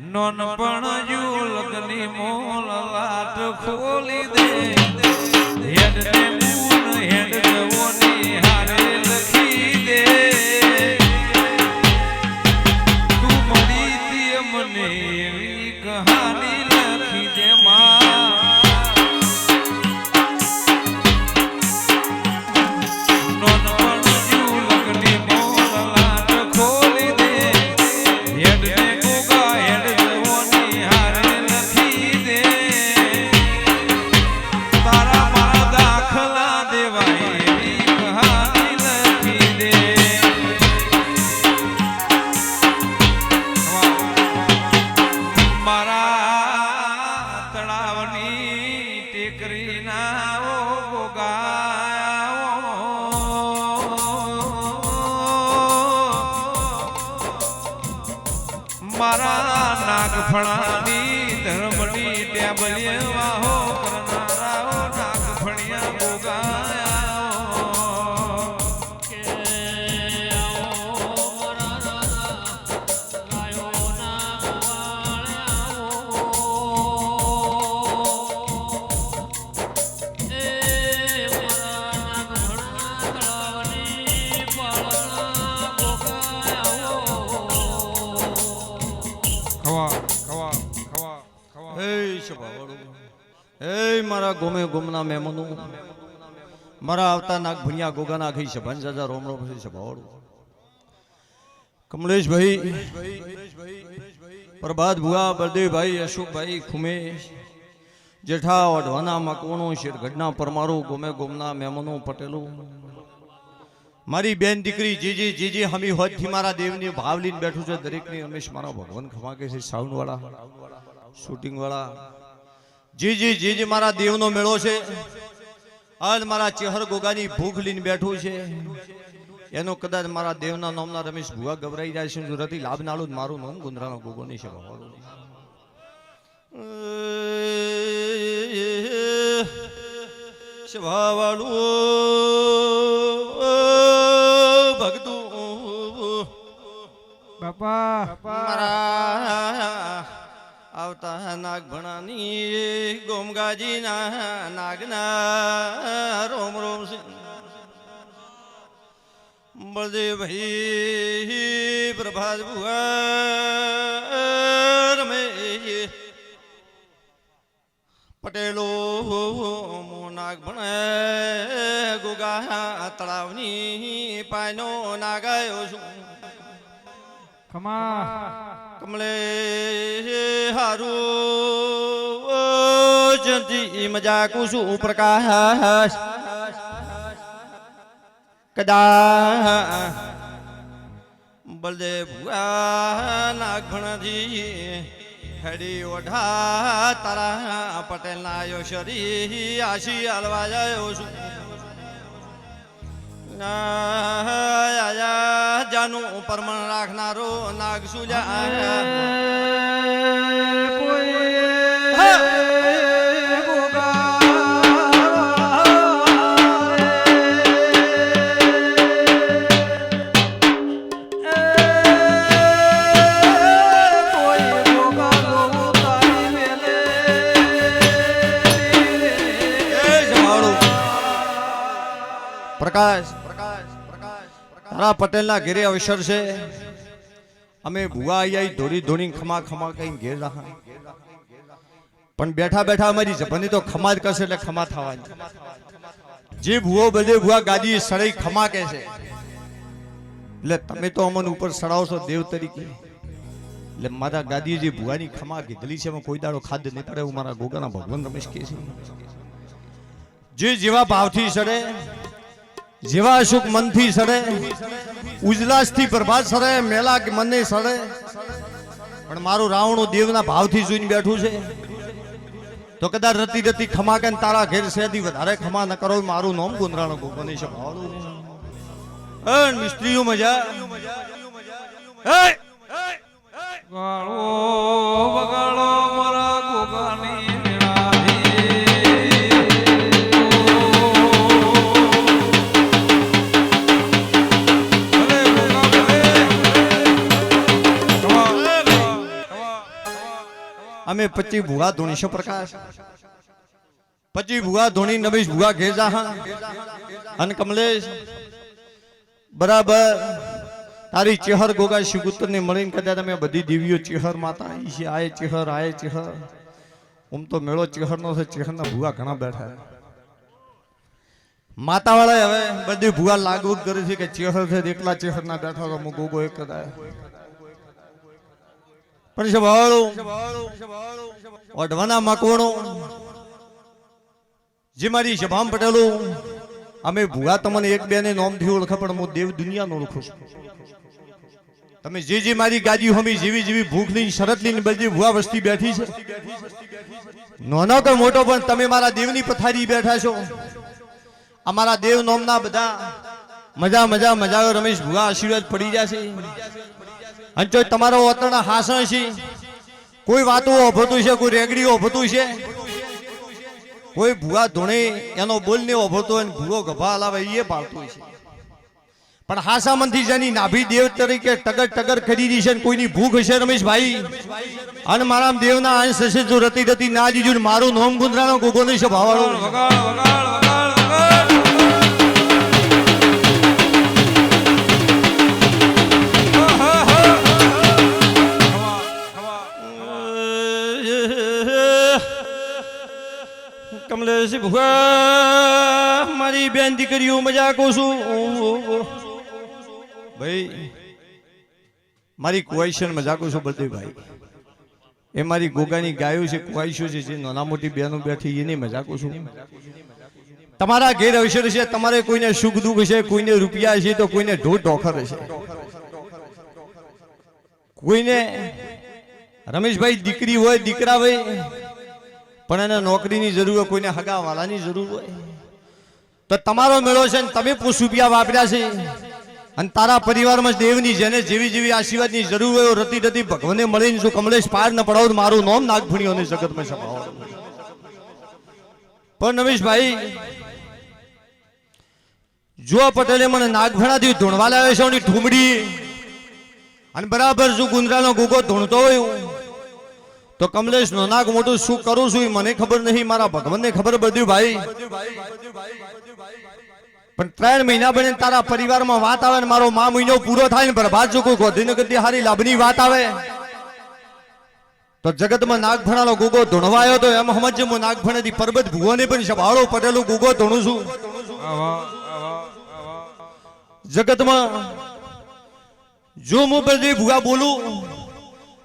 નોનપણ યુલકની mall લાટ ખોલી દે હેડ ને moon હેડ જવોની હારે લખી દે તું મળી તી મને એવી કહાની લખી દે માં નોનપણ યુલકની મોલ લાટ ખોલી દે હેડ ને મારા નાગફણાની ધર્મની ટેબલે વાહો કરનારાઓ નાગફણિયા ગોગાયા મારા ગોમે ગોમના મહેમાનો મારા આવતા નાગ ભણિયા ગોગાના આખી સભાન જાજા રોમ રોમ છે સભાવાળું કમલેશભાઈ પ્રભાત ભુવા બળદેવભાઈ અશોકભાઈ ખુમેશ જેઠા વઢવાના મકવાનો શેરગઢના પરમારો ગોમે ગોમના મહેમાનો પટેલો મારી બેન દીકરી જીજી હમી હોદથી મારા દેવની ભાવ લઈને બેઠું છે દરેકની હંમેશ મારા ભગવાન ખમા કે છે સાઉન્ડ વાળા શૂટિંગ વાળા જીજી મારા દેવનો મેળો છે આજ મારા ચેહર ગોગાની ભૂખ લઈને બેઠું છે એનો કદાચ મારા દેવના નામના રમેશ ભુવા ગભરાઈ જાય છે સુરતી લાભ નાળું જ મારું નામ ગુંદરાનો ગોગો નહીં છે સ્વભાવાળું ભગતું બાપા આવતા નાગ ભણાની ગોમગાજી ના નાગના રોમ રોમ બળદેવભાઈ પ્રભાત ભુવા રમેશ પટેલો નાગ ભણે ગોગા તળાવની પાયનો નાગાયો છું કમલે હારું જંતી મજાકું છું પ્રકાશ કદા બળદેવ ભુવા નાગ ભણજી હેડી ઓઢા તારા પટેલ ના આયો શરી આશી હાલવા જાયો છું જાનું પરમણ રાખનારો નાગ સુજા પ્રકાશ તારા પટેલના ઘેરે અવસર છે અમે ભુવા આઈ ધોરી ધોરી ખમા ખમા કઈ ઘેર રાખા પણ બેઠા બેઠા અમારી જપની તો ખમા જ કરશે એટલે ખમા થવાની જે ભુવો બધે ભુવા ગાદી સડાઈ ખમા કે છે એટલે તમે તો અમન ઉપર સડાવશો દેવ તરીકે એટલે મારા ગાદી જે ભુવાની ખમા કીધલી છે એમાં કોઈ દાડો ખાદ્ય નહીં પડે એવું મારા ગોગાના ભગવાન રમેશ કે છે જે જેવા ભાવથી સડે જેવા સુખ મનથી સડે ઉજલાસથી પ્રભાત સડે મેલા મનને સડે પણ મારું રાવણું દેવના ભાવથી જોઈને બેઠું છે તો કદાચ રતી રતી ખમા કે તારા ઘેર સેથી વધારે ખમા ન કરો મારું નામ ગુંદરાનો ગોગો નહીં છે ભાવડું મિસ્ત્રીઓ મજા વગાડો મારા ગોગાની અમે 25 ભુવા ધોણી છે પ્રકાશ 25 ભુવા ધોણી નવીશ ભુવા ઘેર જાહા અને કમલેશ બરાબર તારી ચેહર ગોગા શિગુતર ને મળીને કદાચ તમે બધી દેવીઓ ચેહર માતા ઈ છે આય ચેહર ઓમ તો મેળો ચેહર નો છે ચેહર ના ભુવા ઘણા બેઠા માતા વાળા હવે બધી ભુવા લાગુ કરે છે કે ચેહર છે એકલા ચેહર ના બેઠા તો હું ગોગો એક કદાય પણ છે ભાળો ઓઢવાના મકવણો જે મારી શભામ પટેલું અમે ભુવા તમને એક બે ને નોમ થી ઓળખે પણ હું દેવ દુનિયા નો ઓળખું છું તમે જે મારી ગાદી હમી જેવી જેવી ભૂખ લઈને શરત લઈને બધી ભુવા વસ્તી બેઠી છે નાનો કે મોટો પણ તમે મારા દેવની પથારી બેઠા છો અમારા દેવ નોમના બધા મજા રમેશ ભુવા આશીર્વાદ પડી જશે અને જો તમારો વતન હાસણ છે કોઈ વાતો ઓભતું છે કોઈ રેગડી ઓભતું છે કોઈ ભુવા ધોણે એનો બોલ ને ઓભતો અને ભૂવો ગભા લાવે એ પાલતું છે પણ હાસા મનથી જેની નાભી દેવ તરીકે ટગર ખરીદી છે કોઈની ભૂખ હશે રમેશભાઈ અને મારા દેવના અંશ હશે જો રતી ના દીધું મારું નોમ ગુંદરાનો ગોગો નહીં છે ભાવાળો કમલેશ ભુવા મારી બેન દીકરીઓ મજા કહું છું ભાઈ મારી ક્વેશ્ચન મજા કહું છું બધે ભાઈ એ મારી ગોગાની ગાયો છે ક્વાઈશો છે જે નાના મોટી બહેનો બેઠી એની મજા કહું છું તમારા ઘેર અવસર છે તમારે કોઈને સુખ દુઃખ છે કોઈને રૂપિયા છે તો કોઈને ઢોર ઢોખર છે કોઈને રમેશભાઈ દીકરી હોય દીકરા હોય પણ એને નોકરીની જરૂર હોય કોઈને હગાવાલાની જરૂર હોય તો તમારો મેળો છે ને તમે રૂપિયા વાપર્યા છે અને તારા પરિવારમાં દેવની જેને જેવી આશીર્વાદની જરૂર હોય રતી ભગવાને મળીને જો કમલેશ પાર ન પડાવ મારું નામ નાગભણીઓને જગતમાં સભાવો પણ રમેશભાઈ જો પટેલે મને નાગભણાથી ધૂણવા લાવે છે એની ઠુમડી અને બરાબર જો ગુંદરાનો ગોગો ધૂણતો હોય તો કમલેશ નો નાગ મોટું શું કરું છું મને ખબર નહીં મારા ભગવાનને ખબર બધું ભાઈ પણ 3 મહિના બને તારા પરિવારમાં વાત આવે ને મારો મહિનો પૂરો થાય ને પ્રભાત જો કોઈ ગોધીનગરથી હારી લાભની વાત આવે તો જગતમાં નાગભણાનો ગોગો ધૂણવાયો તો એમ સમજ હું નાગભણાથી પરબત ભુવને પણ સભાળો પટેલું ગોગો ધૂણું છું જગતમાં જો હું બળદેવ ભુવા બોલું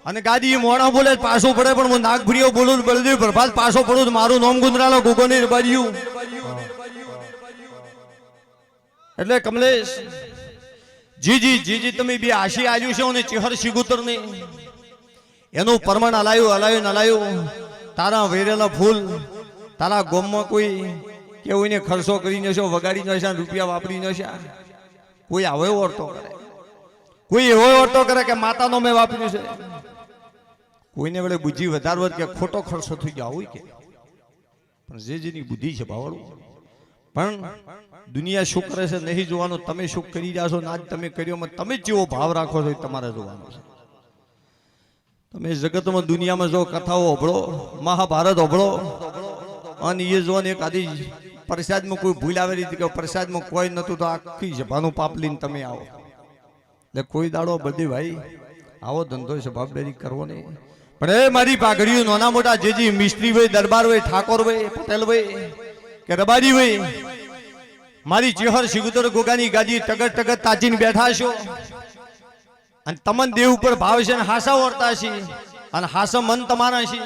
અને ગાદી મોણા બોલે પાછો પડે પણ હું નાગભણીઓ બોલું બળદેવ પ્રભાત પાછો પડું મારું નામ ગુંદરાનો ગોગો ને રબાડ્યું એટલે કમલેશ જી તમે બે આશી આવ્યું છે અને ચેહર શિગુતર ને એનું પરમાણ હલાયું તારા વેરેલા ફૂલ તારા ગોમમાં કોઈ કેવું ખર્ચો કરી નશો વગાડી નશા રૂપિયા વાપરી નશા કોઈ આવે ઓરતો કરે કોઈ એવો ઓરતો કરે કે માતાનો મેં વાપર્યું છે કોઈને વડે બુદ્ધિ વધારવત કે ખોટો ખર્ચો થઈ ગયો હોય કે પણ જેની બુદ્ધિ છે ભાવડું પણ દુનિયા શું કરે છે નહીં જોવાનું તમે શું કરી રહ્યા છો આજ તમે કર્યો તમે જેવો ભાવ રાખો છો તમારે જોવાનું છે તમે જગતમાં દુનિયામાં જો કથાઓ ઓભળો મહાભારત ઓભળો અને એ જો એક આદી પ્રસાદમાં કોઈ ભૂલ આવે રીતે કે પ્રસાદમાં કોઈ નતું તો આખી સભાનું પાપ લઈને તમે આવો એટલે કોઈ દાડો બધી ભાઈ આવો ધંધો જવાબદારી કરવો નહીં પણ એ મારી પાઘડીઓ નાના મોટા જે મિસ્ત્રી હોય દરબાર હોય ઠાકોર હોય પટેલ હોય કે રબારી હોય મારી ચેહર શિગુતર ગોગાની ગાદી ટગર તાચીને બેઠા છો અને તમન દેવ ઉપર ભાવ છે અને હાસા વર્તા છે અને હાસા મન તમારા છે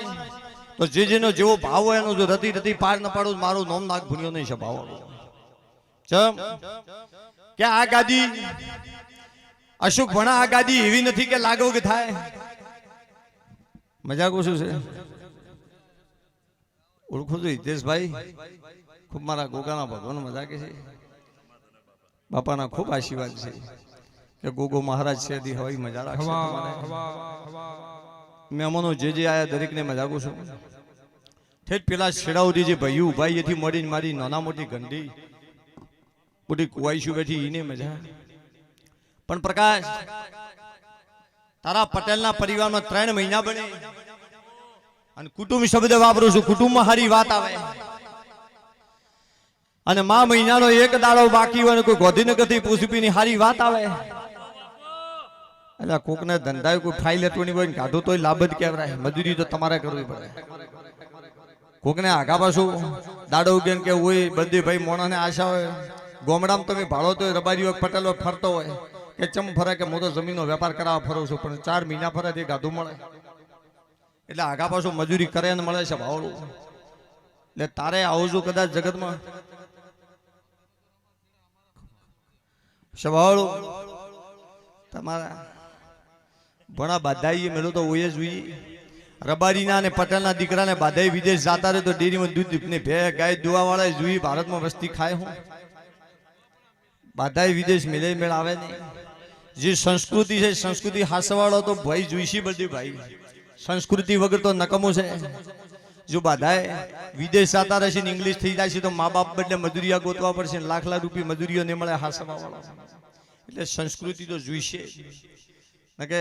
તો જેનો જેવો ભાવ હોય એનો જો રતી પાર ન પાડું મારું નોમ નાગ ભૂલ્યો નહીં છે ભાવ ચમ કે આ ગાદી અશુક ભણા આ ગાદી એવી નથી કે લાગો કે થાય મજાક શું છે ઓળખું છું હિતેશભાઈ ખૂબ મારા ગોગાના ભગવાન મજાકે છે બાપાના ખૂબ આશીર્વાદ છે કે ગોગો મહારાજ છે દી હવાઈ મજા રાખશે મહેમાનો જે આયા દરેકને મજાકું છું ઠેઠ પેલા છેડાઓથી જે ભાઈ ઉભાઈ એથી મળીને મારી નાના મોટી ગંડી મોટી કુવાઈશું બેઠી એને મજા પણ પ્રકાશ તારા પટેલના પરિવારમાં 3 મહિના બને અને કુટુંબ શબ્દ વાપરું છું, કુટુંબમાં સારી વાત આવે. અને મા મહિનાનો એક દાડો બાકી હોય ને કોઈ ગોધીનગરથી પૂછપીની સારી વાત આવે. એટલે કોકને ધંધા કોઈ ફાઇલ લેટવાની હોય ને કાઢું તોય લાભ જ કહેવાય. મજૂરી તો તમારે કરવી પડે. કોકને આગા પાછું દાડો ઉગેન કે હોય બધી ભાઈ મોણાને આશા હોય. ગોમડામાં તમે ભાડો તો રબારી હોય પટેલ હોય ફરતો હોય કે ચમ ફરે કે હું તો જમીનનો વેપાર કરાવવા ફરું છું, પણ 4 મહિના ફરે તે ગાધું મળે. એટલે આગા પાછું મજૂરી કરે ને મળે છે ભાવડું. એટલે તારે આવું છું કદાચ જગતમાં સવાળું તમારા ભણા બાધાઈ મેળો તો હોય જ હોય. રબારીના અને પટેલના દીકરાને બાધાઈ વિદેશ જતા રહે તો ડેરીમાં દૂધ ને ભે ગાય દુવા વાળા જોઈ ભારતમાં વસ્તી ખાય હું. બાધાઈ વિદેશ મેળે મેળ આવે નહીં. જે સંસ્કૃતિ છે સંસ્કૃતિ હાસવાળો તો ભાઈ જોઈશી બધી ભાઈ. સંસ્કૃતિ વગર તો નકમો છે. જો બાધાએ વિદેશ જતા રહેશે ને ઇંગ્લિશ થઈ જાય છે તો મા બાપ બદલે મજૂરિયા ગોતવા પડશે. લાખ લાખ રૂપિયા મજૂરીઓ ને મળે હાસવા વાળા. એટલે સંસ્કૃતિ તો જોઈશે કે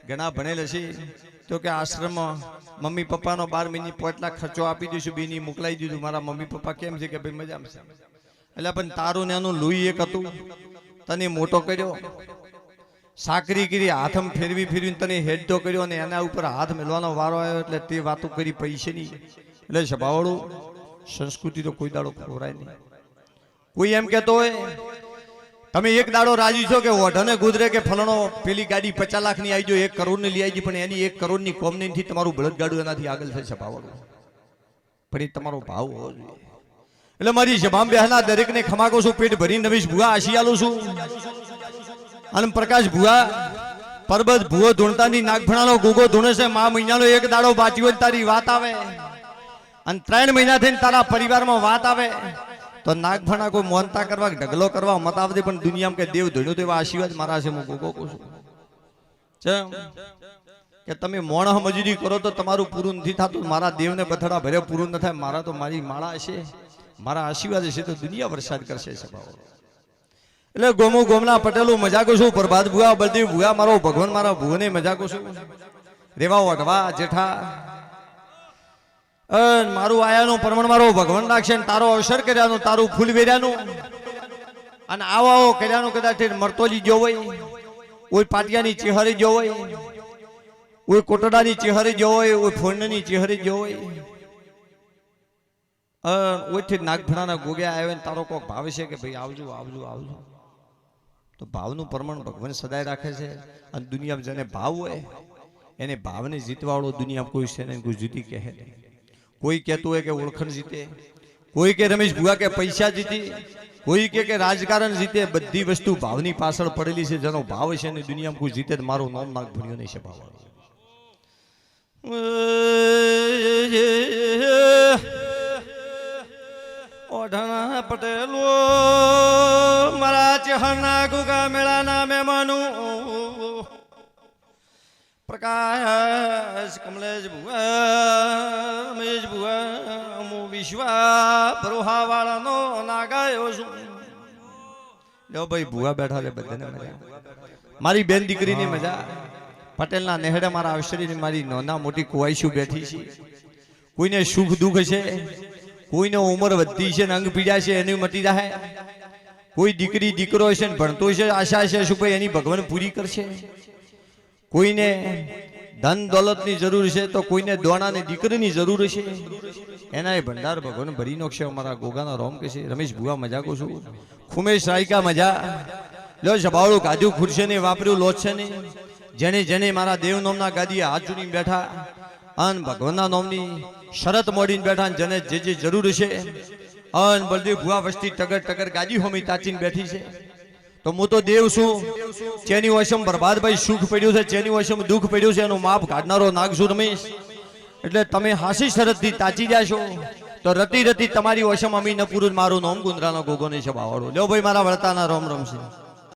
ઘણા ભણેલ છે તો કે આશ્રમમાં મમ્મી પપ્પાનો 12 મહિને 5 લાખ ખર્ચો આપી દઈશું, બેની મોકલાઈ દીધું. મારા મમ્મી પપ્પા કેમ છે કે ભાઈ મજામાં છે. એટલે પણ તારું ને એનું લોહી એક હતું, તને મોટો કર્યો, સાકરી કરી, હાથમ ફેરવી ફેરવીને તને હેડતો કર્યો અને એના ઉપર હાથ મેળવાનો વારો આવ્યો એટલે તે વાતો કરી પૈસેની. એટલે સભાવાળું સંસ્કૃતિ તો કોઈ દાડો ખોરાય નહીં. કોઈ એમ કહેતો હોય તમે એક દાડો રાજી છો કે ઓઢને ગુજરે કે ફલાણો પેલી ગાડી 50 લાખની આવી જો 1 કરોડની લઈ આવી પણ એની 1 કરોડની કોમ નહીં તમારું બળદગાડું એનાથી આગળ થઈ સભાવાળું. પણ એ તમારો ભાવ હોવો જોઈએ. એટલે મારી સભામાં બેહના દરેકને ખમાકો છું, પેટ ભરીને નવીશ ભુવા આશી આલું છું. અને પ્રકાશ ભુવા પરબત ભુવો ધૂણતાની નાગફણાનો ગોગો ધૂણે છે. મા મહિનાનો એક દાડો બાકી હોય તારી વાત આવે અને 3 મહિના થઈને તારા પરિવારમાં વાત આવે તો નાગફણા કોઈ મોનતા કરવા ઢગલો કરવા મત આવતી પણ દુનિયામાં કે દેવ ધોણ્યું તો એવા આશીર્વાદ મારા છે. હું ગોગો કહું છું કે તમે મોણ મજૂરી કરો તો તમારું પૂરું નથી થતું. મારા દેવને બથડા ભરે પૂરું ન થાય. મારા તો મારી માળા હશે, મારા આશીર્વાદ હશે તો દુનિયા વરસાદ કરશે સભાઓ. એટલે ગોમો ગોમના પટેલું મજાકો છું. પ્રભાત ભુવા બળદેવ ભુવા મારો ભગવાન મારા ભુવને મજાકો છું. રેવા વટવા જેઠા મારું આયાનું પ્રમાણ મારો ભગવાન રાખશે ને તારો અવસર કર્યાનું, તારું ફૂલ વેર્યાનું અને આવો કર્યાનું કદાચ મરતોજી જો હોય, કોઈ પાટિયાની ચેહરી જો હોય, કોઈ કોટડાની ચેહરી જો હોય, કોઈ ફોડની ચેહરી જો હોય, ઓયથી નાગફણાના ગોગ્યા આવ્યા ને તારો કોક ભાવ છે કે ભાઈ આવજો આવજો આવજો. તો ભાવનું પ્રમાણ ભગવાન સદાય રાખે છે. અને દુનિયામાં જેને ભાવ હોય એને ભાવને જીતવાળો દુનિયામાં કોઈ છે ને કોઈ જીતી કહે નહીં. કોઈ કહેતું હોય કે ઓળખણ જીતે, કોઈ કે રમેશ ભુવા કે પૈસા જીતી, કોઈ કે રાજકારણ જીતે. બધી વસ્તુ ભાવની પાછળ પડેલી છે. જેનો ભાવ છે ને દુનિયામાં કોઈ જીતે મારું નામ નાગ ભણ્યો નહીં છે ભાવ. ઓઢણા પટેલો મારા ચહરના ગુગા મેળાના મહેમાનું પ્રકાશ કમલેશ ભુવા રમેશ ભુવા હું વિશ્વા બરોહા વાળાનો નાગાયો છું. લો ભાઈ ભુવા બેઠા રે બધાને મજા. મારી બેન દીકરીની મજા. પટેલના નેહડે મારા અવસરીની મારી નાના મોટી કુવાઈશું બેઠી છે. કોઈને સુખ દુઃખ છે, કોઈને ઉંમર વધતી છે ને અંગ પીડા છે એની મટી જાય. કોઈ દીકરી દીકરો છે ને ભણતો છે, આશા છે શું ભાઈ એની ભગવાન પૂરી કરશે. કોઈને ધન દોલતની જરૂર છે તો કોઈને દોણાની દીકરીની જરૂર છે, એના એ ભંડાર ભગવાન ભરી નાખશે. અમારા ગોગાના રોમ કે છે. રમેશ ભુવા મજાકો છું. ખુમેશ રાયકા મજા લો. સભાળું ગાધું ખુરશે ને વાપર્યું લોટ છે ને. જેને જેને મારા દેવ નામના ગાદીએ હાથ જોડીને બેઠા અન ભગવાનના નામની શરત મોડીને બેઠા જેને જે જે જરૂર છે અન બળદેવ ભુવા વસ્તી ટગર ટગર ગાદી હોમી તાચીને બેઠી છે. તો હું તો દેવ છું. જેની વશમ બરબાદભાઈ સુખ પડ્યું છે, જેની વશમ દુઃખ પડ્યું છે એનું માપ કાઢનારો નાગ છું રમેશ. એટલે તમે હાસી શરતથી તાચી જાશો તો રતી રતી તમારી વશમ અમી ન પૂરું મારું નામ ગુંદરાનો ગોગો નહીં છે બાવાળો. લ્યો ભાઈ મારા વળતાના રોમ રોમ છે.